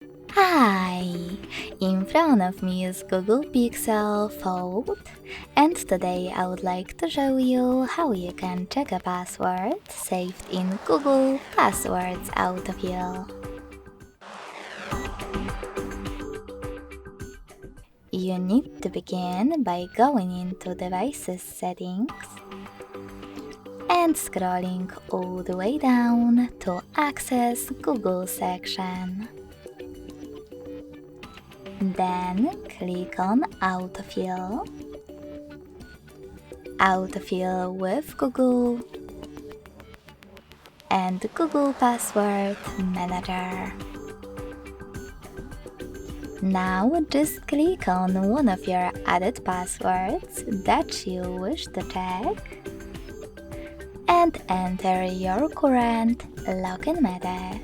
Hi! In front of me is Google Pixel Fold, and today I would like to show you how you can check a password saved in Google Passwords Autofill. You need to begin by going into Devices Settings and scrolling all the way down to access Google section. Then click on Autofill, Autofill with Google, and Google Password Manager. Now just click on one of your added passwords that you wish to check and enter your current login method.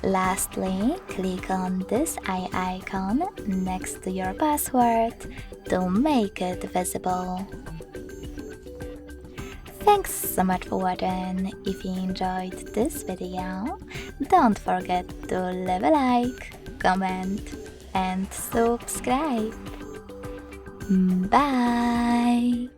Lastly, click on this eye icon next to your password to make it visible. Thanks so much for watching. If you enjoyed this video, don't forget to leave a like, comment, and subscribe. Bye!